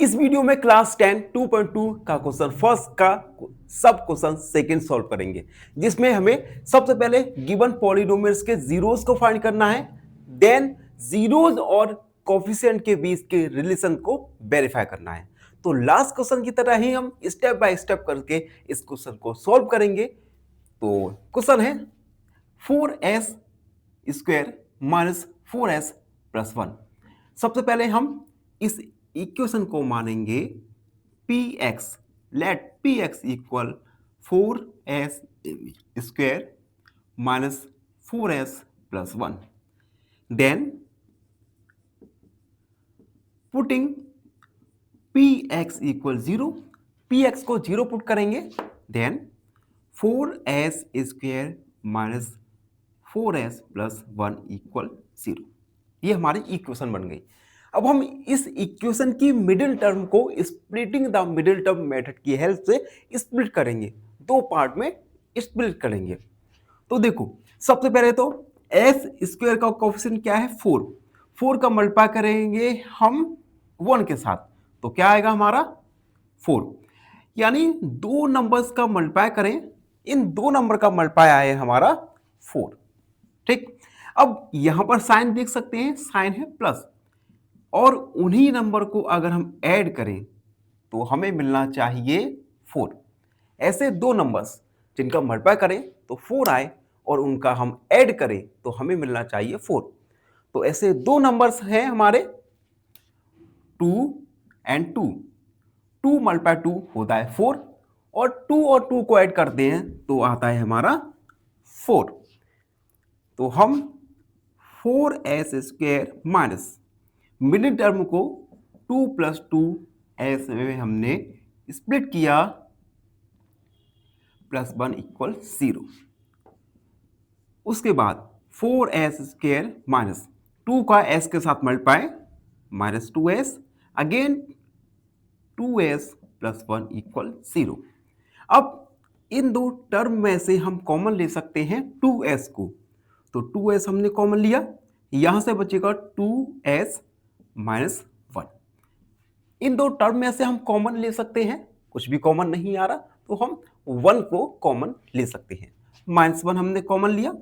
इस वीडियो में क्लास 10 2.2 का क्वेश्चन फर्स्ट का सब क्वेश्चन सेकंड सॉल्व करेंगे, जिसमें हमें सबसे पहले गिवन पॉलिनोमियल्स के जीरोस को फाइंड करना है, देन जीरोस और कोफिशिएंट के बीच के रिलेशन को वेरीफाई करना है। तो लास्ट क्वेश्चन की तरह ही हम स्टेप बाय स्टेप करके इस क्वेश्चन को सॉल्व करेंगे। तो क्वेश्चन है 4s square minus 4s plus 1। सबसे पहले हम इस इक्वेशन को मानेंगे px, let px equal 4s square minus 4s plus 1। Then putting px equal 0, px को 0 पुट करेंगे, then 4s square minus 4s plus 1 equal 0। ये हमारी इक्वेशन बन गई। अब हम इस इक्वेशन की मिडिल टर्म को splitting the middle term method की हेल्प से स्प्लिट करेंगे, दो पार्ट में स्प्लिट करेंगे। तो देखो, सबसे पहले तो एस स्क्वायर का कोफिशिएंट क्या है 4, 4 का मल्टीप्लाई करेंगे हम 1 के साथ, तो क्या आएगा हमारा 4। यानी दो नंबर्स का मल्टीप्लाई करें, इन दो नंबर का मल्टीप्लाई आए हमारा 4। ठीक, अब यहां पर साइन देख सकते हैं, साइन है प्लस, और उन्हीं नंबर को अगर हम ऐड करें तो हमें मिलना चाहिए 4। ऐसे दो नंबर्स जिनका मल्टीप्लाई करें तो 4 आए और उनका हम ऐड करें तो हमें मिलना चाहिए 4। तो ऐसे दो नंबर्स हैं हमारे 2 एंड 2, 2 मल्टीप्लाई 2 होता है 4, और 2 और 2 को ऐड करते हैं तो आता है हमारा 4। तो हम 4s square minus middle term को 2 प्लस 2 एस में हमने स्प्लिट किया, प्लस 1 इक्वल 0। उसके बाद 4s स्क्वायर माइनस 2 का s के साथ multiply minus 2s, again 2s plus 1 equal 0। अब इन दो टर्म में से हम कॉमन ले सकते हैं 2s को, तो 2s हमने कॉमन लिया, यहां से बचेगा 2s माइनस 1। इन दो टर्म में से हम कॉमन ले सकते हैं, कुछ भी कॉमन नहीं आ रहा तो हम 1 को कॉमन ले सकते हैं। माइनस 1 हमने कॉमन लिया,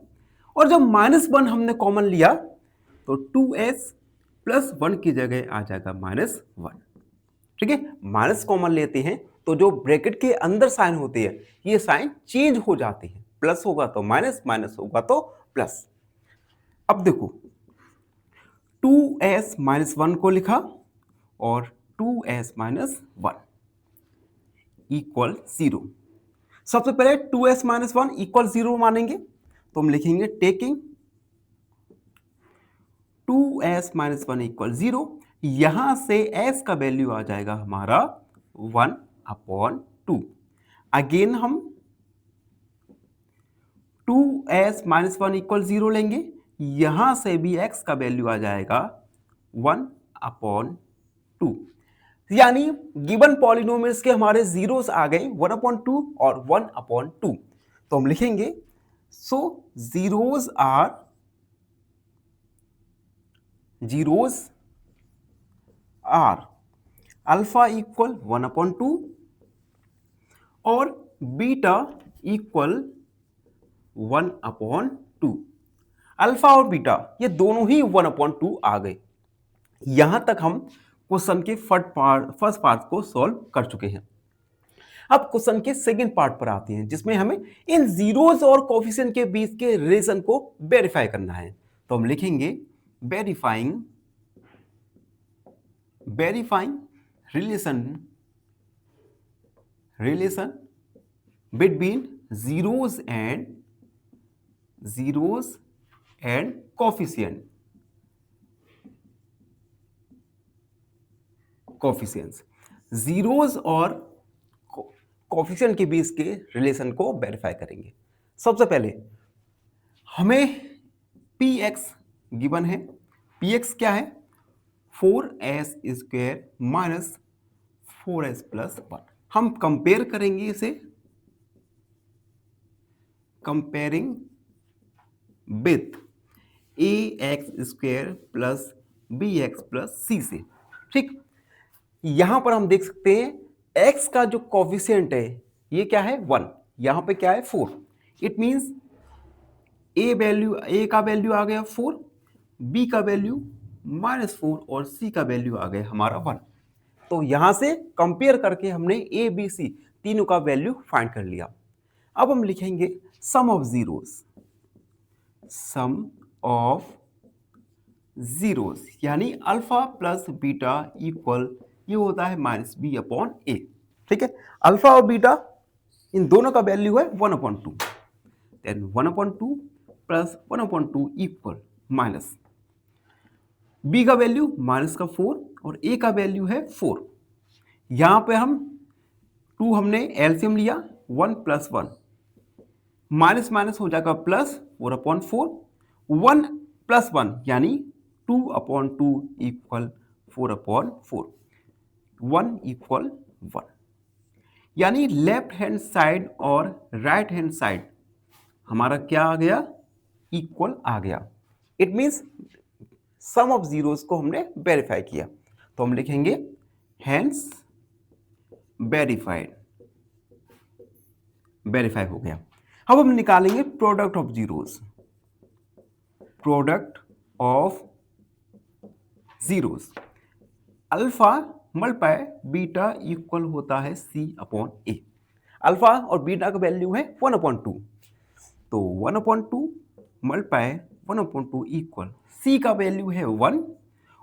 और जब माइनस 1 हमने कॉमन लिया तो 2s प्लस 1 की जगह आ जाएगा माइनस 1। ठीक है, माइनस कॉमन लेते हैं तो जो ब्रैकेट के अंदर साइन होते हैं ये साइन चेंज हो जाते हैं, प्लस होगा तो माइनस, माइनस होगा तो प्लस। अब देखो, 2s माइनस 1 को लिखा और 2s माइनस 1 इक्वल 0। सबसे पहले 2s माइनस 1 इक्वल 0 मानेंगे, तो हम लिखेंगे टेकिंग 2s माइनस 1 इक्वल 0, यहां से s का वैल्यू आ जाएगा हमारा 1/2। अगेन हम 2s माइनस 1 इक्वल 0 लेंगे, यहां से भी x का वैल्यू आ जाएगा 1/2। यानी गिवन पॉलिनोमियल्स के हमारे जीरोस आ गए 1/2 और 1/2। तो हम लिखेंगे सो जीरोस आर अल्फा इक्वल 1/2 और बीटा इक्वल 1/2। अल्फा और बीटा ये दोनों ही 1/2 आ गए। यहां तक हम क्वेश्चन के फर्स्ट पार्ट को सॉल्व कर चुके हैं। अब क्वेश्चन के सेकंड पार्ट पर आते हैं, जिसमें हमें इन जीरोस और कोफिशिएंट के बीच के रिलेशन को वेरीफाई करना है। तो हम लिखेंगे verifying relation between zeros and coefficients, zeros और कोफिशिएंट के बीच के रिलेशन को वेरीफाई करेंगे। सबसे पहले हमें px गिवन है, px क्या है 4s square minus 4s plus 1। हम कंपेयर करेंगे इसे, comparing with ax square plus bx plus c से। ठीक, यहां पर हम देख सकते हैं x का जो कोफिशिएंट है ये क्या है 1, यहां पे क्या है 4। इट मींस ए का वैल्यू आ गया 4, बी का वैल्यू -4 और सी का वैल्यू आ गया हमारा 1। तो यहां से कंपेयर करके हमने ए बी सी तीनों का वैल्यू फाइंड कर लिया। अब हम लिखेंगे sum of zeros, sum of zeros यानी अल्फा प्लस बीटा इक्वल ये होता है -b/a। ठीक है, अल्फा और बीटा इन दोनों का वैल्यू है 1/2, then 1/2 plus 1/2 equal minus b का वैल्यू -4 और a का वैल्यू है 4। यहां पे हम 2 हमने एलसीएम लिया, 1 + 1 माइनस माइनस हो जाएगा प्लस 4/4, 1 + 1 यानी 2/2 इक्वल 4/4, 1 इक्वल 1। यानी लेफ्ट हैंड साइड और राइट हैंड साइड हमारा क्या आ गया, इक्वल आ गया। It means sum of zeros को हमने वेरीफाई किया। तो हम लिखेंगे हैंस वेरीफाइड, वेरीफाई हो गया। अब हम निकालेंगे product of zeros, product of zeros alpha multiply beta equal होता है c/a। अल्फा और बीटा का वैल्यू है 1/2, तो 1/2 मल्टीप्लाई 1/2 इक्वल c का वैल्यू है 1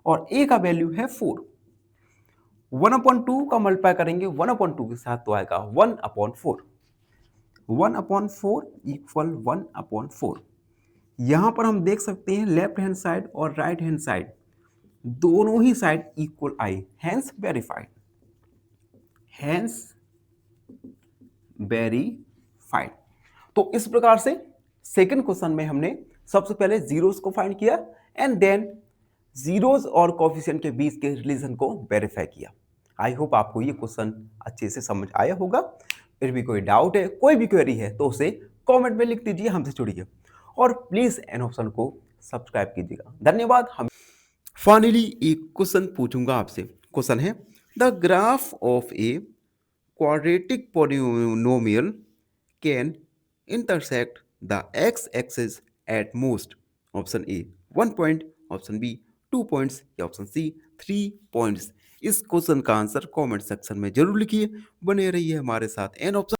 और a का वैल्यू है 4। 1/2 का मल्टीप्लाई करेंगे 1/2 के साथ तो आएगा 1/4, 1/4 इक्वल 1/4। यहां पर हम देख सकते हैं लेफ्ट हैंड साइड और राइट हैंड साइड दोनों ही साइड इक्वल आई, हैंस वेरीफाइड, हैंस वेरीफाइड। तो इस प्रकार से सेकंड क्वेश्चन में हमने सबसे पहले जीरोस को फाइंड किया एंड देन जीरोस और कोफिशिएंट के बीच के रिलेशन को वेरीफाई किया। आई होप आपको ये क्वेश्चन अच्छे से समझ आया होगा। फिर भी कोई डाउट है, कोई भी क्वेरी है तो उसे कमेंट में लिख दीजिए, हमसे जुड़िए और प्लीज एन ऑप्शन को सब्सक्राइब कीजिएगा। धन्यवाद। हम फाइनली एक क्वेश्चन पूछूंगा आपसे। क्वेश्चन है the graph of a quadratic polynomial can intersect the x-axis at most. Option a 1 point, option b 2 points या ऑप्शन सी 3 पॉइंट्स। इस क्वेश्चन का आंसर कमेंट सेक्शन में जरूर लिखिए। बने रहिए हमारे साथ एन ऑप्शन